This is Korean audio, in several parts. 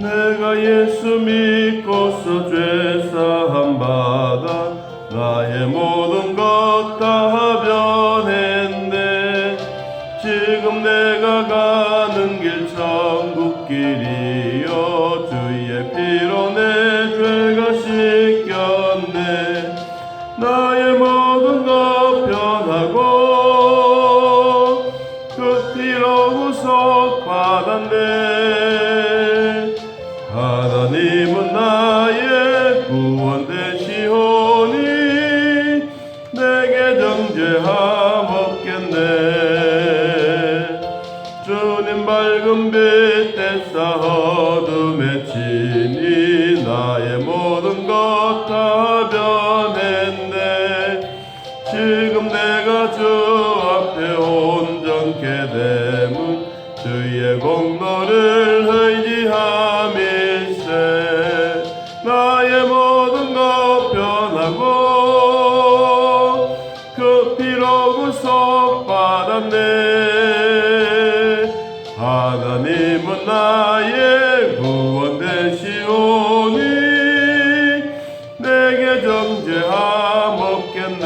내가 예수 믿고서 죄사함 받아 나의 모든 것 다 변했네. 지금 내가 가는 길 천국 길이여 주의 피로 내 죄가 씻겼네. 나의 모든 것 변하고 그 피로 구속 받았네. 하나님은 나의 구원 되시오니 내게 정죄함 없겠네. 주님 밝은 빛 대사 어둠에 치니 나의 모든 것 다 변했네. 지금 내가 주 앞에 온전케 되면 주의 공로를 의지함일세. 나의 모든 것 변하고 그 피로 구속 받았네. 하나님은 나의 구원 되시오니 내게 정죄함 없겠네.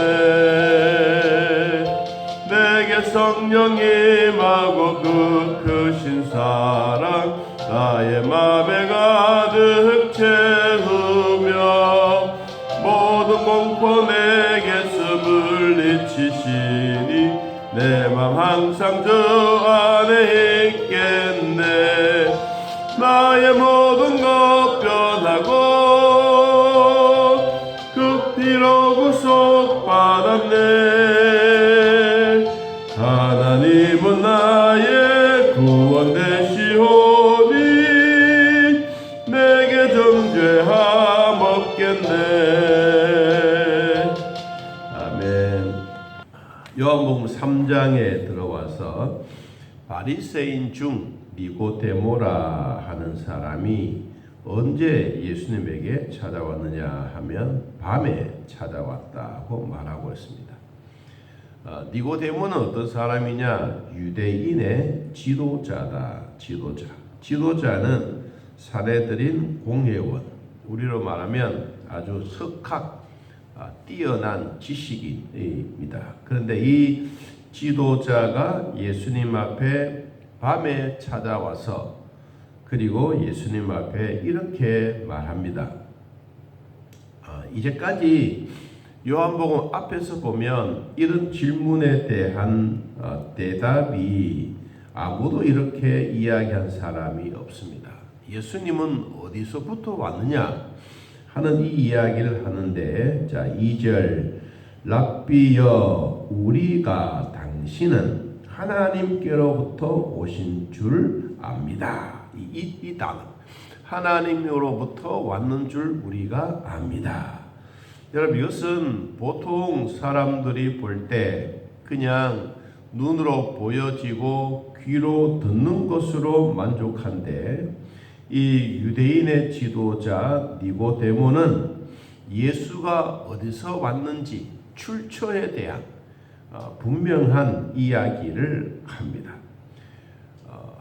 내게 성령 임하고 그 크신 사랑 나의 맘에 가득 채우며 모든 공포 내게서 물리치시니 내 맘 항상 주 안에 있겠네. 나의 모든 것 변하고 그 피로 구속 받았네. 하나님은 나의 구원 되시오니 내게 정죄함 없겠네. 아멘. 요한복음 3장에 들어와서 바리새인 중 니고데모라 하는 사람이 언제 예수님에게 찾아왔느냐 하면 밤에 찾아왔다고 말하고 있습니다. 니고데모는 어떤 사람이냐? 유대인의 지도자다. 지도자는 사내들인 공회원, 우리로 말하면 아주 석학, 뛰어난 지식인입니다. 그런데 이 지도자가 예수님 앞에 밤에 찾아와서 그리고 예수님 앞에 이렇게 말합니다. 이제까지 요한복음 앞에서 보면 이런 질문에 대한 대답이 아무도 이렇게 이야기한 사람이 없습니다. 예수님은 어디서부터 왔느냐 하는 이 이야기를 하는데, 자 2절 랍비여 우리가 당신은 하나님께로부터 오신 줄 압니다. 이 단어 하나님으로부터 왔는 줄 우리가 압니다. 여러분, 이것은 보통 사람들이 볼 때 그냥 눈으로 보여지고 귀로 듣는 것으로 만족한데, 이 유대인의 지도자 니고데모는 예수가 어디서 왔는지 출처에 대한 분명한 이야기를 합니다.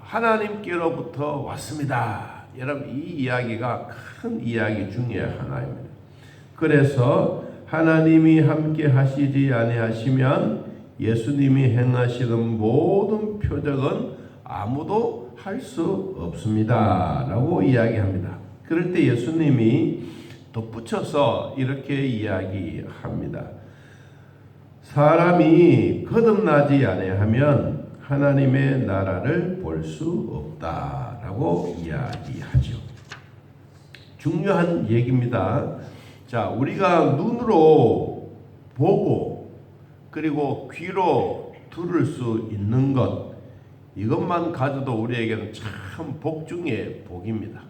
하나님께로부터 왔습니다. 여러분, 이 이야기가 큰 이야기 중에 하나입니다. 그래서 하나님이 함께 하시지 아니하시면 예수님이 행하시는 모든 표적은 아무도 할 수 없습니다 라고 이야기합니다. 그럴 때 예수님이 덧붙여서 이렇게 이야기합니다. 사람이 거듭나지 아니하면 하나님의 나라를 볼 수 없다라고 이야기하죠. 중요한 얘기입니다. 자, 우리가 눈으로 보고 그리고 귀로 들을 수 있는 것, 이것만 가져도 우리에게는 참 복 중에 복입니다.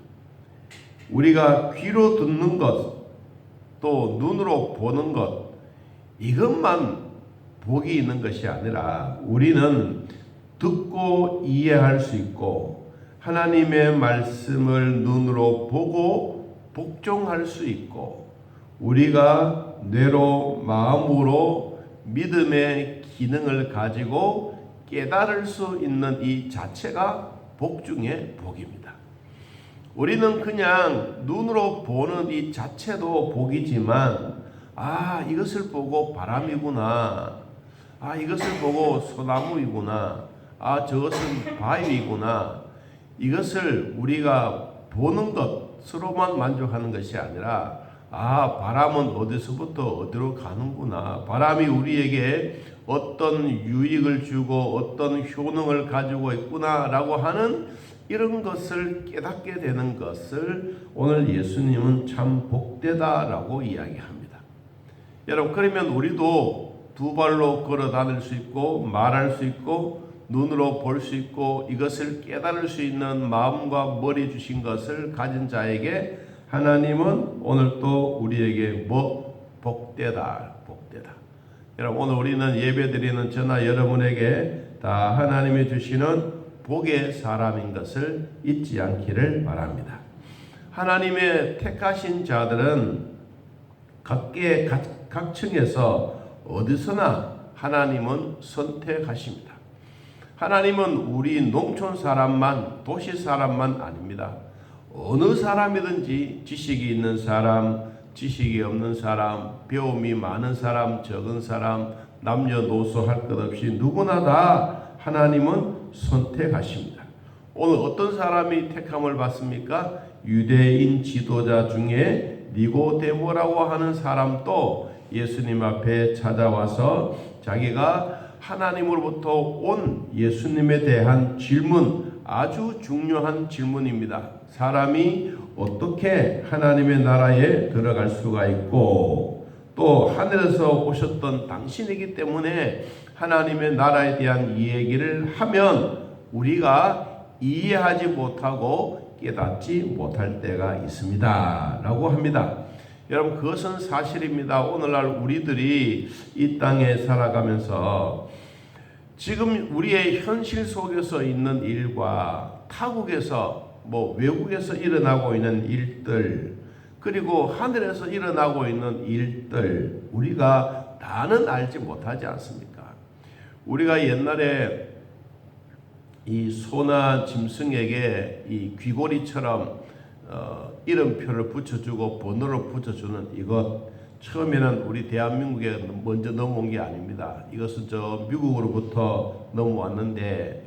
우리가 귀로 듣는 것, 또 눈으로 보는 것, 이것만 복이 있는 것이 아니라 우리는 듣고 이해할 수 있고 하나님의 말씀을 눈으로 보고 복종할 수 있고 우리가 뇌로 마음으로 믿음의 기능을 가지고 깨달을 수 있는 이 자체가 복 중의 복입니다. 우리는 그냥 눈으로 보는 이 자체도 복이지만 이것을 보고 바람이구나. 이것을 보고 소나무이구나. 저것은 바위이구나. 이것을 우리가 보는 것으로만 만족하는 것이 아니라 바람은 어디서부터 어디로 가는구나. 바람이 우리에게 어떤 유익을 주고 어떤 효능을 가지고 있구나라고 하는 이런 것을 깨닫게 되는 것을 오늘 예수님은 참 복되다라고 이야기합니다. 여러분, 그러면 우리도 두 발로 걸어 다닐 수 있고 말할 수 있고 눈으로 볼 수 있고 이것을 깨달을 수 있는 마음과 머리 주신 것을 가진 자에게 하나님은 오늘 또 우리에게 복되다. 여러분, 오늘 우리는 예배드리는 저나 여러분에게 다 하나님이 주시는 복의 사람인 것을 잊지 않기를 바랍니다. 하나님의 택하신 자들은 각층에서 어디서나 하나님은 선택하십니다. 하나님은 우리 농촌 사람만, 도시 사람만 아닙니다. 어느 사람이든지 지식이 있는 사람, 지식이 없는 사람, 배움이 많은 사람, 적은 사람, 남녀노소 할 것 없이 누구나 다 하나님은 선택하십니다. 오늘 어떤 사람이 택함을 받습니까? 유대인 지도자 중에 니고데모라고 하는 사람도 예수님 앞에 찾아와서 자기가 하나님으로부터 온 예수님에 대한 질문, 아주 중요한 질문입니다. 사람이 어떻게 하나님의 나라에 들어갈 수가 있고 또 하늘에서 오셨던 당신이기 때문에 하나님의 나라에 대한 이야기를 하면 우리가 이해하지 못하고 깨닫지 못할 때가 있습니다 라고 합니다. 여러분, 그것은 사실입니다. 오늘날 우리들이 이 땅에 살아가면서 지금 우리의 현실 속에서 있는 일과 타국에서 외국에서 일어나고 있는 일들 그리고 하늘에서 일어나고 있는 일들 우리가 다는 알지 못하지 않습니까? 우리가 옛날에 이 소나 짐승에게 이 귀고리처럼 이름표를 붙여주고 번호를 붙여주는 이것 처음에는 우리 대한민국에 먼저 넘어온 게 아닙니다. 이것은 저 미국으로부터 넘어왔는데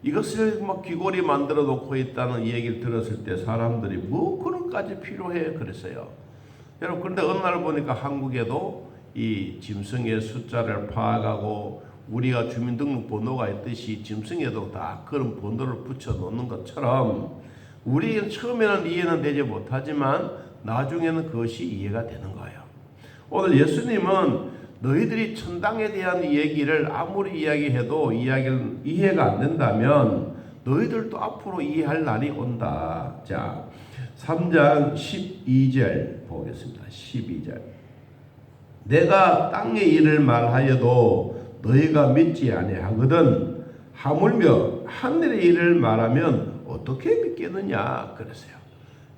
이것을 귀고리 만들어 놓고 있다는 얘기를 들었을 때 사람들이 그런 까지 필요해 그랬어요. 여러분, 그런데 어느 날 보니까 한국에도 이 짐승의 숫자를 파악하고 우리가 주민등록번호가 있듯이 짐승에도 다 그런 번호를 붙여 놓는 것처럼 우리는 처음에는 이해는 되지 못하지만 나중에는 그것이 이해가 되는 거예요. 오늘 예수님은 너희들이 천당에 대한 얘기를 아무리 이야기해도 이해가 안 된다면 너희들도 앞으로 이해할 날이 온다. 자, 3장 12절 보겠습니다. 12절. 내가 땅의 일을 말하여도 너희가 믿지 아니하거든 하물며 하늘의 일을 말하면 어떻게 믿겠느냐 그랬어요.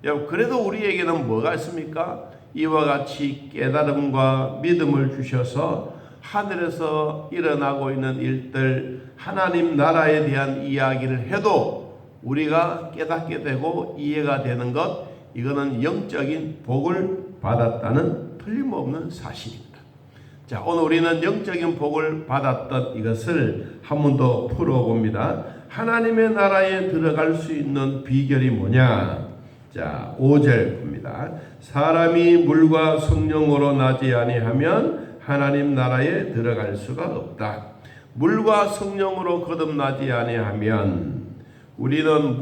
여러분, 그래도 우리에게는 뭐가 있습니까? 이와 같이 깨달음과 믿음을 주셔서 하늘에서 일어나고 있는 일들 하나님 나라에 대한 이야기를 해도 우리가 깨닫게 되고 이해가 되는 것, 이거는 영적인 복을 받았다는 틀림없는 사실입니다. 자, 오늘 우리는 영적인 복을 받았던 이것을 한 번 더 풀어봅니다. 하나님의 나라에 들어갈 수 있는 비결이 뭐냐? 자, 5절 봅니다. 사람이 물과 성령으로 나지 아니하면 하나님 나라에 들어갈 수가 없다. 물과 성령으로 거듭나지 아니하면 우리는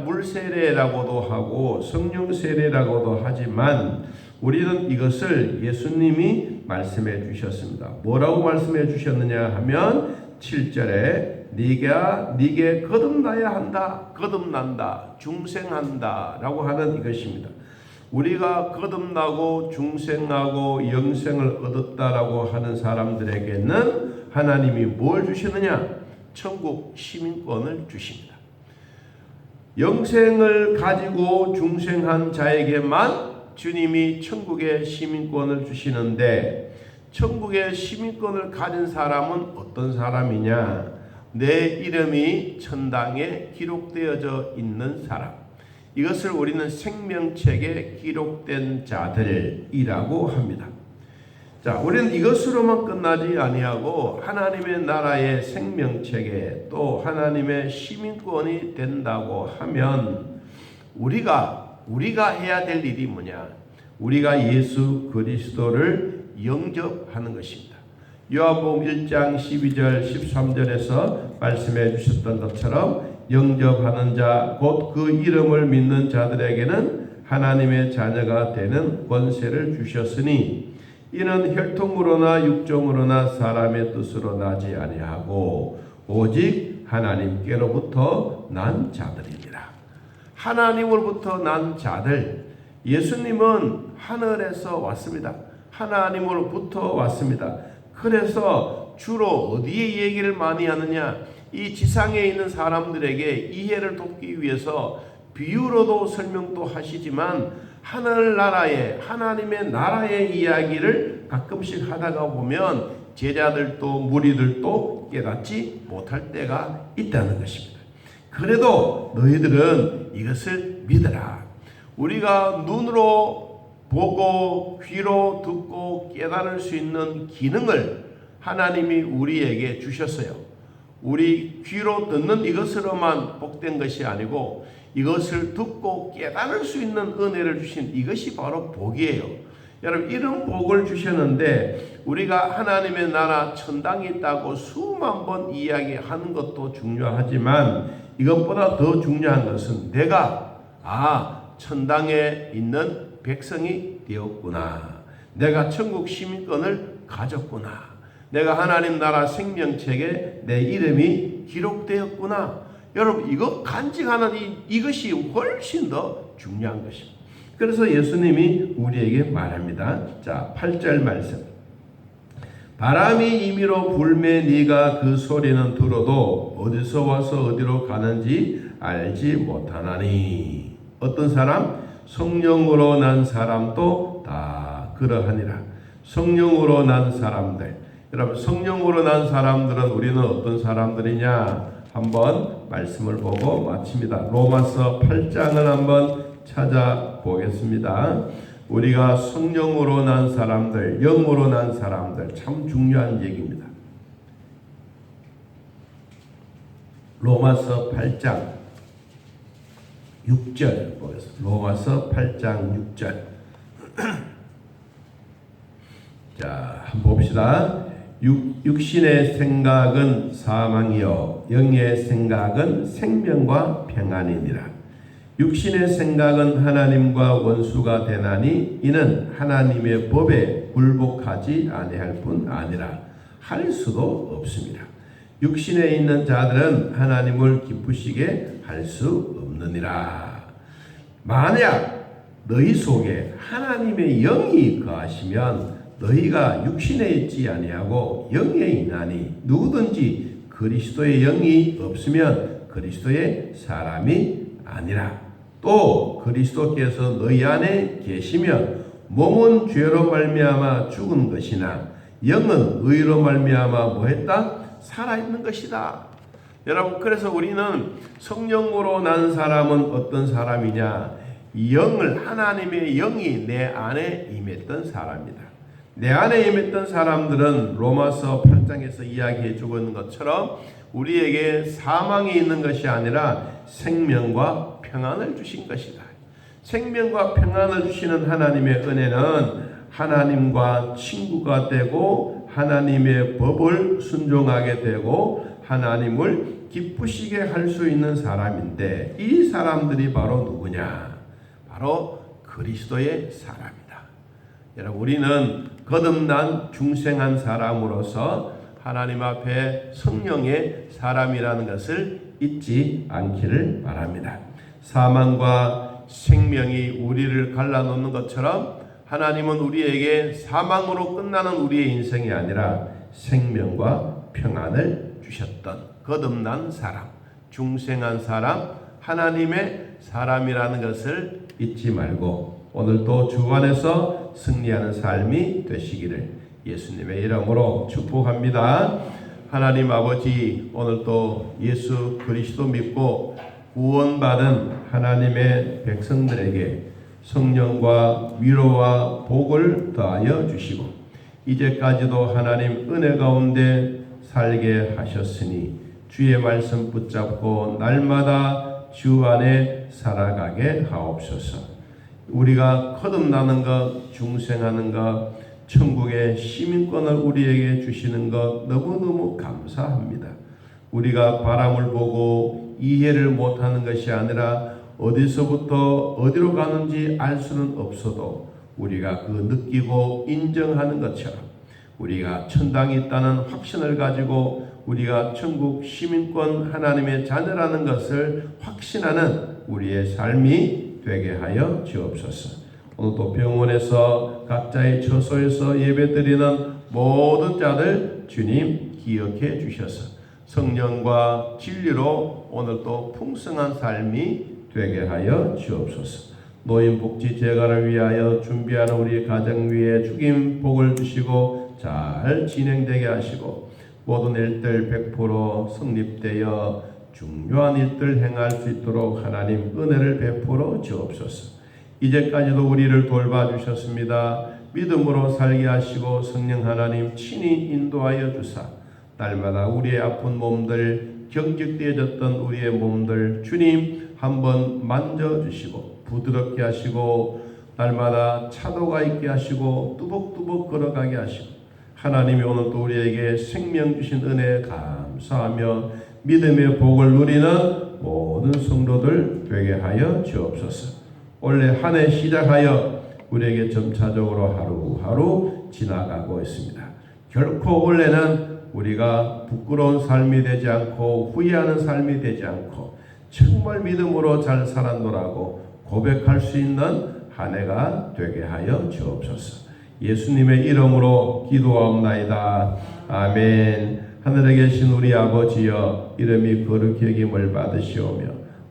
물세례라고도 하고 성령 세례라고도 하지만 우리는 이것을 예수님이 말씀해 주셨습니다. 뭐라고 말씀해 주셨느냐 하면 7절에 네게 거듭나야 한다, 거듭난다, 중생한다 라고 하는 이것입니다. 우리가 거듭나고 중생하고 영생을 얻었다라고 하는 사람들에게는 하나님이 뭘 주시느냐? 천국 시민권을 주십니다. 영생을 가지고 중생한 자에게만 주님이 천국의 시민권을 주시는데 천국의 시민권을 가진 사람은 어떤 사람이냐? 내 이름이 천당에 기록되어져 있는 사람. 이것을 우리는 생명책에 기록된 자들이라고 합니다. 자, 우리는 이것으로만 끝나지 아니하고 하나님의 나라의 생명책에 또 하나님의 시민권이 된다고 하면 우리가 해야 될 일이 뭐냐? 우리가 예수 그리스도를 영접하는 것입니다. 요한복음 1장 12절 13절에서 말씀해 주셨던 것처럼 영접하는 자 곧 그 이름을 믿는 자들에게는 하나님의 자녀가 되는 권세를 주셨으니 이는 혈통으로나 육정으로나 사람의 뜻으로 나지 아니하고 오직 하나님께로부터 난 자들입니다. 하나님으로부터 난 자들. 예수님은 하늘에서 왔습니다. 하나님으로부터 왔습니다. 그래서 주로 어디에 얘기를 많이 하느냐? 이 지상에 있는 사람들에게 이해를 돕기 위해서 비유로도 설명도 하시지만 하늘나라의 하나님의 나라의 이야기를 가끔씩 하다가 보면 제자들도 무리들도 깨닫지 못할 때가 있다는 것입니다. 그래도 너희들은 이것을 믿어라. 우리가 눈으로 보고 귀로 듣고 깨달을 수 있는 기능을 하나님이 우리에게 주셨어요. 우리 귀로 듣는 이것으로만 복된 것이 아니고 이것을 듣고 깨달을 수 있는 은혜를 주신 이것이 바로 복이에요. 여러분, 이런 복을 주셨는데 우리가 하나님의 나라 천당이 있다고 수만 번 이야기하는 것도 중요하지만 이것보다 더 중요한 것은 내가 천당에 있는 백성이 되었구나. 내가 천국 시민권을 가졌구나. 내가 하나님 나라 생명책에 내 이름이 기록되었구나. 여러분, 이거 간직하는 이것이 훨씬 더 중요한 것입니다. 그래서 예수님이 우리에게 말합니다. 자, 8절 말씀. 바람이 임의로 불매 네가 그 소리는 들어도 어디서 와서 어디로 가는지 알지 못하나니. 어떤 사람? 성령으로 난 사람도 다 그러하니라. 성령으로 난 사람들. 여러분, 성령으로 난 사람들은 우리는 어떤 사람들이냐? 한번 말씀을 보고 마칩니다. 로마서 8장을 한번 찾아보겠습니다. 우리가 성령으로 난 사람들, 영으로 난 사람들, 참 중요한 얘기입니다. 로마서 8장 6절 보겠습니다. 로마서 8장 6절. 자, 한번 봅시다. 육신의 생각은 사망이요 영의 생각은 생명과 평안이니라. 육신의 생각은 하나님과 원수가 되나니 이는 하나님의 법에 굴복하지 아니할 뿐 아니라 할 수도 없습니다. 육신에 있는 자들은 하나님을 기쁘시게 할 수 없느니라. 만약 너희 속에 하나님의 영이 거하시면 너희가 육신에 있지 아니하고 영에 있나니 누구든지 그리스도의 영이 없으면 그리스도의 사람이 아니라. 또 그리스도께서 너희 안에 계시면 몸은 죄로 말미암아 죽은 것이나 영은 의로 말미암아 뭐했다? 살아있는 것이다. 여러분, 그래서 우리는 성령으로 난 사람은 어떤 사람이냐? 하나님의 영이 내 안에 임했던 사람이다. 내 안에 임했던 사람들은 로마서 8장에서 이야기해 주고 있는 것처럼 우리에게 사망이 있는 것이 아니라 생명과 평안을 주신 것이다. 생명과 평안을 주시는 하나님의 은혜는 하나님과 친구가 되고 하나님의 법을 순종하게 되고 하나님을 기쁘시게 할 수 있는 사람인데 이 사람들이 바로 누구냐? 바로 그리스도의 사람이다. 여러분, 우리는 거듭난 중생한 사람으로서 하나님 앞에 성령의 사람이라는 것을 잊지 않기를 바랍니다. 사망과 생명이 우리를 갈라놓는 것처럼 하나님은 우리에게 사망으로 끝나는 우리의 인생이 아니라 생명과 평안을 주셨던 거듭난 사람, 중생한 사람, 하나님의 사람이라는 것을 잊지 말고 오늘도 주 안에서 승리하는 삶이 되시기를 예수님의 이름으로 축복합니다. 하나님 아버지, 오늘도 예수 그리스도 믿고 구원받은 하나님의 백성들에게 성령과 위로와 복을 더하여 주시고 이제까지도 하나님 은혜 가운데 살게 하셨으니 주의 말씀 붙잡고 날마다 주 안에 살아가게 하옵소서. 우리가 거듭나는 것, 중생하는 것, 천국의 시민권을 우리에게 주시는 것 너무너무 감사합니다. 우리가 바람을 보고 이해를 못하는 것이 아니라 어디서부터 어디로 가는지 알 수는 없어도 우리가 그 느끼고 인정하는 것처럼 우리가 천당이 있다는 확신을 가지고 우리가 천국 시민권 하나님의 자녀라는 것을 확신하는 우리의 삶이 되게 하여 주옵소서. 오늘도 병원에서 각자의 처소에서 예배드리는 모든 자들 주님 기억해 주셔서 성령과 진리로 오늘도 풍성한 삶이 되게 하여 주옵소서. 노인복지 재가를 위하여 준비하는 우리 가정 위에 주님 복을 주시고 잘 진행되게 하시고 모든 일들 100% 성립되어 중요한 일들 행할 수 있도록 하나님 은혜를 베풀어 주옵소서. 이제까지도 우리를 돌봐주셨습니다. 믿음으로 살게 하시고 성령 하나님 친히 인도하여 주사 날마다 우리의 아픈 몸들 경직되어졌던 우리의 몸들 주님 한번 만져주시고 부드럽게 하시고 날마다 차도가 있게 하시고 뚜벅뚜벅 걸어가게 하시고 하나님이 오늘 또 우리에게 생명 주신 은혜에 감사하며 믿음의 복을 누리는 모든 성도들 되게 하여 주옵소서. 올해 한 해 시작하여 우리에게 점차적으로 하루하루 지나가고 있습니다. 결코 올해는 우리가 부끄러운 삶이 되지 않고 후회하는 삶이 되지 않고 정말 믿음으로 잘 살았노라고 고백할 수 있는 한 해가 되게 하여 주옵소서. 예수님의 이름으로 기도하옵나이다. 아멘. 하늘에 계신 우리 아버지여 이름이 거룩히 여김을 받으시오며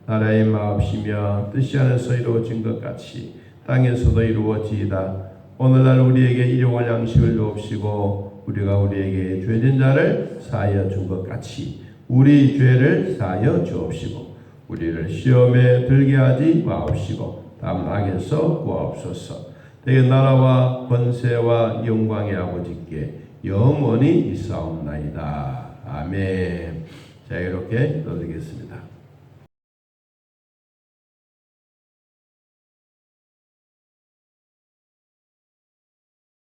나라의 마옵시며 뜻이 하늘에서 이루어진 것 같이 땅에서도 이루어지이다. 오늘날 우리에게 일용할 양식을 주옵시고 우리가 우리에게 죄진 자를 사하여 준 것 같이 우리 죄를 사하여 주옵시고 우리를 시험에 들게 하지 마옵시고 다음 악에서 구하옵소서. 내 나라와 권세와 영광의 아버지께 영원히 있사옵나이다. 아멘. 자, 이렇게 기도드리겠습니다.